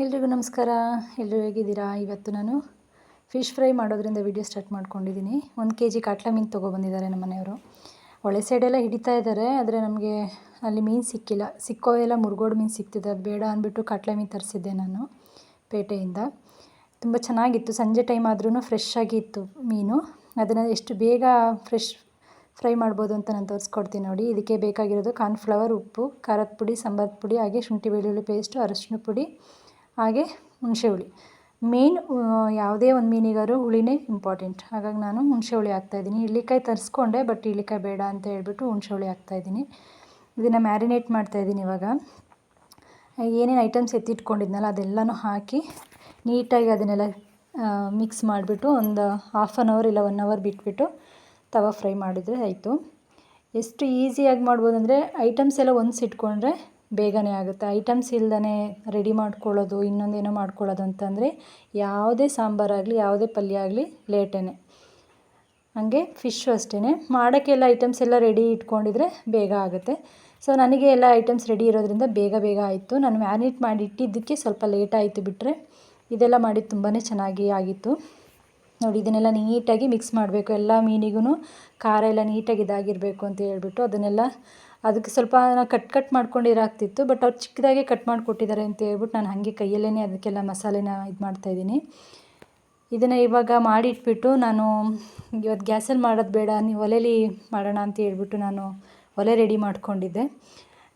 ಎಲ್ರಿಗೂ ನಮಸ್ಕಾರ. ಎಲ್ಲರೂ ಹೇಗಿದ್ದೀರಾ? ಇವತ್ತು ನಾನು ಫಿಶ್ ಫ್ರೈ ಮಾಡೋದ್ರಿಂದ ವಿಡಿಯೋ ಸ್ಟಾರ್ಟ್ ಮಾಡ್ಕೊಂಡಿದ್ದೀನಿ. 1 kg ಕಾಟ್ಲಾ ಮೀನು ತೊಗೊಬಂದಿದ್ದಾರೆ ನಮ್ಮ ಮನೆಯವರು. ಹೊಳೆ ಸೈಡೆಲ್ಲ ಹಿಡಿತಾ ಇದ್ದಾರೆ, ಆದರೆ ನಮಗೆ ಅಲ್ಲಿ ಮೀನು ಸಿಕ್ಕಿಲ್ಲ. ಸಿಕ್ಕೋವೆಲ್ಲ ಮುರುಗೋಡು ಮೀನು ಸಿಗ್ತಿದೆ. ಅದು ಬೇಡ ಅಂದ್ಬಿಟ್ಟು ಕಾಟ್ಲಾ ಮೀನು ತರಿಸಿದ್ದೆ ನಾನು ಪೇಟೆಯಿಂದ. ತುಂಬ ಚೆನ್ನಾಗಿತ್ತು. ಸಂಜೆ ಟೈಮ್ ಆದ್ರೂ ಫ್ರೆಶ್ ಆಗಿ ಇತ್ತು ಮೀನು. ಅದನ್ನು ಎಷ್ಟು ಬೇಗ ಫ್ರೈ ಮಾಡ್ಬೋದು ಅಂತ ನಾನು ತೋರಿಸ್ಕೊಡ್ತೀನಿ ನೋಡಿ. ಇದಕ್ಕೆ ಬೇಕಾಗಿರೋದು ಕಾರ್ನ್ಫ್ಲವರ್, ಉಪ್ಪು, ಖಾರದ ಪುಡಿ, ಸಾಂಬಾರು ಪುಡಿ, ಹಾಗೆ ಶುಂಠಿ ಬೆಳ್ಳುಳ್ಳಿ ಪೇಸ್ಟು, ಅರಶಿನ ಪುಡಿ, ಹಾಗೆ ಹುಣಸೆ ಹುಳಿ. ಮೇನ್ ಯಾವುದೇ ಒಂದು ಮೀನಿಗಾದ್ರೂ ಹುಳಿನೇ ಇಂಪಾರ್ಟೆಂಟ್. ಹಾಗಾಗಿ ನಾನು ಹುಣಸೆ ಹುಳಿ ಹಾಕ್ತಾಯಿದ್ದೀನಿ. ಇಳ್ಳಿಕಾಯಿ ತರಿಸ್ಕೊಂಡೆ, ಬಟ್ ಇಳ್ಳಿಕಾಯಿ ಬೇಡ ಅಂತ ಹೇಳ್ಬಿಟ್ಟು ಹುಣಸೆ ಹುಳಿ ಹಾಕ್ತಾಯಿದ್ದೀನಿ. ಇದನ್ನು ಮ್ಯಾರಿನೇಟ್ ಮಾಡ್ತಾಯಿದ್ದೀನಿ. ಇವಾಗ ಏನೇನು ಐಟಮ್ಸ್ ಎತ್ತಿಟ್ಕೊಂಡಿದ್ನಲ್ಲ ಅದೆಲ್ಲನೂ ಹಾಕಿ ನೀಟಾಗಿ ಅದನ್ನೆಲ್ಲ ಮಿಕ್ಸ್ ಮಾಡಿಬಿಟ್ಟು ಒಂದು 1/2 hour ಇಲ್ಲ 1 hour ಬಿಟ್ಬಿಟ್ಟು ತವಾ ಫ್ರೈ ಮಾಡಿದರೆ ಆಯಿತು. ಎಷ್ಟು ಈಸಿಯಾಗಿ ಮಾಡ್ಬೋದು ಅಂದರೆ ಐಟಮ್ಸ್ ಎಲ್ಲ ಇಟ್ಕೊಂಡ್ರೆ ಬೇಗನೆ ಆಗುತ್ತೆ. ಐಟಮ್ಸ್ ಇಲ್ದೇ ರೆಡಿ ಮಾಡ್ಕೊಳ್ಳೋದು, ಇನ್ನೊಂದೇನೋ ಮಾಡ್ಕೊಳ್ಳೋದು ಅಂತಂದರೆ ಯಾವುದೇ ಸಾಂಬಾರಾಗಲಿ ಯಾವುದೇ ಪಲ್ಯ ಆಗಲಿ ಲೇಟೇ. ಹಾಗೆ ಫಿಶ್ಶು ಅಷ್ಟೇ. ಮಾಡೋಕ್ಕೆಲ್ಲ ಐಟಮ್ಸ್ ಎಲ್ಲ ರೆಡಿ ಇಟ್ಕೊಂಡಿದ್ರೆ ಬೇಗ ಆಗುತ್ತೆ. ಸೊ ನನಗೆ ಎಲ್ಲ ಐಟಮ್ಸ್ ರೆಡಿ ಇರೋದ್ರಿಂದ ಬೇಗ ಆಯಿತು. ನಾನು ಮ್ಯಾರಿನೇಟ್ ಮಾಡಿ ಇಟ್ಟಿದ್ದಕ್ಕೆ ಸ್ವಲ್ಪ ಲೇಟ್ ಆಯಿತು, ಬಿಟ್ಟರೆ ಇದೆಲ್ಲ ಮಾಡಿದ್ದು ತುಂಬಾ ಚೆನ್ನಾಗಿ ಆಗಿತ್ತು ನೋಡಿ. ಇದನ್ನೆಲ್ಲ ನೀಟಾಗಿ ಮಿಕ್ಸ್ ಮಾಡಬೇಕು. ಎಲ್ಲ ಮೀನಿಗೂ ಖಾರ ಎಲ್ಲ ನೀಟಾಗಿ ಇದಾಗಿರಬೇಕು ಅಂತ ಹೇಳ್ಬಿಟ್ಟು ಅದಕ್ಕೆ ಸ್ವಲ್ಪ ಕಟ್ ಮಾಡ್ಕೊಂಡಿರಾಗ್ತಿತ್ತು. ಬಟ್ ಅವ್ರು ಚಿಕ್ಕದಾಗೆ ಕಟ್ ಮಾಡಿಕೊಟ್ಟಿದ್ದಾರೆ ಅಂತ ಹೇಳ್ಬಿಟ್ಟು ನಾನು ಹಾಗೆ ಕೈಯಲ್ಲೇ ಅದಕ್ಕೆಲ್ಲ ಮಸಾಲೆನ ಇದು ಮಾಡ್ತಾಯಿದ್ದೀನಿ. ಇದನ್ನು ಇವಾಗ ಮಾಡಿಟ್ಬಿಟ್ಟು ನಾನು ಇವತ್ತು ಗ್ಯಾಸಲ್ಲಿ ಮಾಡೋದು ಬೇಡ, ನೀವು ಒಲೆಯಲ್ಲಿ ಮಾಡೋಣ ಅಂತ ಹೇಳ್ಬಿಟ್ಟು ನಾನು ಒಲೆ ರೆಡಿ ಮಾಡ್ಕೊಂಡಿದ್ದೆ.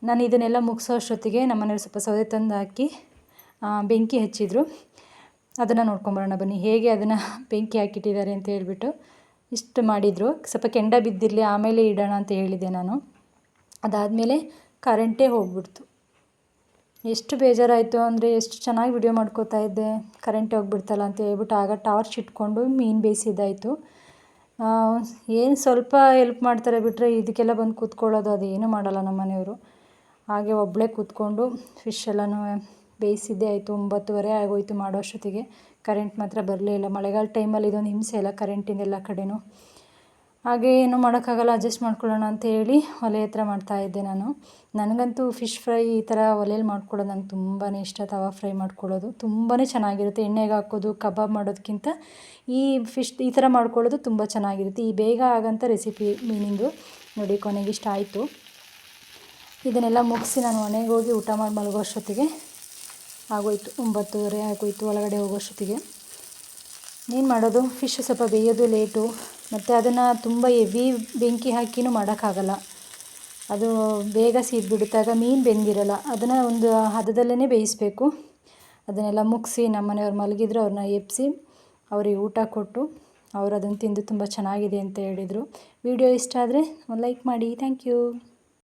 ನಾನು ಇದನ್ನೆಲ್ಲ ಮುಗಿಸೋ ಅಷ್ಟೊತ್ತಿಗೆ ನಮ್ಮ ಮನೆಯವ್ರು ಸ್ವಲ್ಪ ಸೌದೆ ತಂದು ಹಾಕಿ ಬೆಂಕಿ ಹಚ್ಚಿದ್ರು. ಅದನ್ನು ನೋಡ್ಕೊಂಬರೋಣ ಬನ್ನಿ, ಹೇಗೆ ಅದನ್ನು ಬೆಂಕಿ ಹಾಕಿಟ್ಟಿದ್ದಾರೆ ಅಂತ ಹೇಳ್ಬಿಟ್ಟು. ಇಷ್ಟು ಮಾಡಿದರು. ಸ್ವಲ್ಪ ಕೆಂಡ ಬಿದ್ದಿರಲಿ ಆಮೇಲೆ ಇಡೋಣ ಅಂತ ಹೇಳಿದ್ದೆ ನಾನು. ಅದಾದಮೇಲೆ ಕರೆಂಟೇ ಹೋಗ್ಬಿಡ್ತು. ಎಷ್ಟು ಬೇಜಾರಾಯಿತು ಅಂದರೆ, ಎಷ್ಟು ಚೆನ್ನಾಗಿ ವಿಡಿಯೋ ಮಾಡ್ಕೋತಾ ಇದ್ದೆ, ಕರೆಂಟೇ ಹೋಗ್ಬಿಡ್ತಲ್ಲ ಅಂತ ಹೇಳ್ಬಿಟ್ಟು ಆಗ ಟಾರ್ಚ್ ಇಟ್ಕೊಂಡು ಮೀನು ಬೇಯಿಸಿದ್ದಾಯಿತು. ಏನು ಸ್ವಲ್ಪ ಹೆಲ್ಪ್ ಮಾಡ್ತಾರೆ ಬಿಟ್ಟರೆ ಇದಕ್ಕೆಲ್ಲ ಬಂದು ಕೂತ್ಕೊಳ್ಳೋದು ಅದೇನು ಮಾಡಲ್ಲ ನಮ್ಮ ಮನೆಯವರು. ಹಾಗೆ ಒಬ್ಬಳೇ ಕೂತ್ಕೊಂಡು ಫಿಶ್ ಎಲ್ಲನೂ ಬೇಯಿಸಿದ್ದೇ ಆಯಿತು. 9:30 ಆಗೋಯಿತು ಮಾಡೋ ಅಷ್ಟೊತ್ತಿಗೆ. ಕರೆಂಟ್ ಮಾತ್ರ ಬರಲೇ ಇಲ್ಲ. ಮಳೆಗಾಲ ಟೈಮಲ್ಲಿ ಇದೊಂದು ಹಿಂಸೆ ಎಲ್ಲ ಕರೆಂಟಿಂದ ಎಲ್ಲ ಕಡೆನೂ. ಹಾಗೆ ಏನೂ ಮಾಡೋಕ್ಕಾಗಲ್ಲ, ಅಡ್ಜಸ್ಟ್ ಮಾಡ್ಕೊಳ್ಳೋಣ ಅಂತ ಹೇಳಿ ಒಲೆ ಹತ್ರ ಮಾಡ್ತಾಯಿದ್ದೆ ನಾನು. ನನಗಂತೂ ಫಿಶ್ ಫ್ರೈ ಈ ಥರ ಒಲೆಯಲ್ಲಿ ಮಾಡ್ಕೊಳ್ಳೋದು ನಂಗೆ ತುಂಬಾ ಇಷ್ಟ. ತವಾ ಫ್ರೈ ಮಾಡ್ಕೊಳ್ಳೋದು ತುಂಬಾ ಚೆನ್ನಾಗಿರುತ್ತೆ. ಎಣ್ಣೆಗೆ ಹಾಕೋದು, ಕಬಾಬ್ ಮಾಡೋದಕ್ಕಿಂತ ಈ ಫಿಶ್ ಈ ಥರ ಮಾಡ್ಕೊಳ್ಳೋದು ತುಂಬ ಚೆನ್ನಾಗಿರುತ್ತೆ. ಈ ಬೇಗ ಆಗೋಂಥ ರೆಸಿಪಿ ಮೀನಿಂದು ನೋಡಿ. ಕೊನೆಗೆ ಇಷ್ಟ ಆಯಿತು. ಇದನ್ನೆಲ್ಲ ಮುಗಿಸಿ ನಾನು ಮನೆಗೆ ಹೋಗಿ ಊಟ ಮಾಡಿ ಮಲಗೋ ಅಷ್ಟೊತ್ತಿಗೆ ಆಗೋಯಿತು. 9:30 ಆಗೋಯಿತು ಒಳಗಡೆ ಹೋಗೋಷ್ಟೊತ್ತಿಗೆ. ಏನು ಮಾಡೋದು, ಫಿಶ್ ಸ್ವಲ್ಪ ಬೇಯೋದು ಲೇಟು, ಮತ್ತು ಅದನ್ನು ತುಂಬ ಹೆವಿ ಬೆಂಕಿ ಹಾಕಿನೂ ಮಾಡೋಕ್ಕಾಗಲ್ಲ. ಅದು ಬೇಗ ಸೀದ್ಬಿಡುತ್ತಾಗ ಮೀನು ಬೆಂದಿರಲ್ಲ. ಅದನ್ನು ಒಂದು ಹದದಲ್ಲೇ ಬೇಯಿಸಬೇಕು. ಅದನ್ನೆಲ್ಲ ಮುಗಿಸಿ ನಮ್ಮ ಮನೆಯವ್ರು ಮಲಗಿದ್ರು, ಅವ್ರನ್ನ ಎಬ್ಬಿಸಿ ಅವ್ರಿಗೆ ಊಟ ಕೊಟ್ಟು ಅವ್ರು ಅದನ್ನು ತಿಂದು ತುಂಬ ಚೆನ್ನಾಗಿದೆ ಅಂತ ಹೇಳಿದರು. ವಿಡಿಯೋ ಇಷ್ಟ ಆದರೆ ಒಂದು ಲೈಕ್ ಮಾಡಿ. Thank you.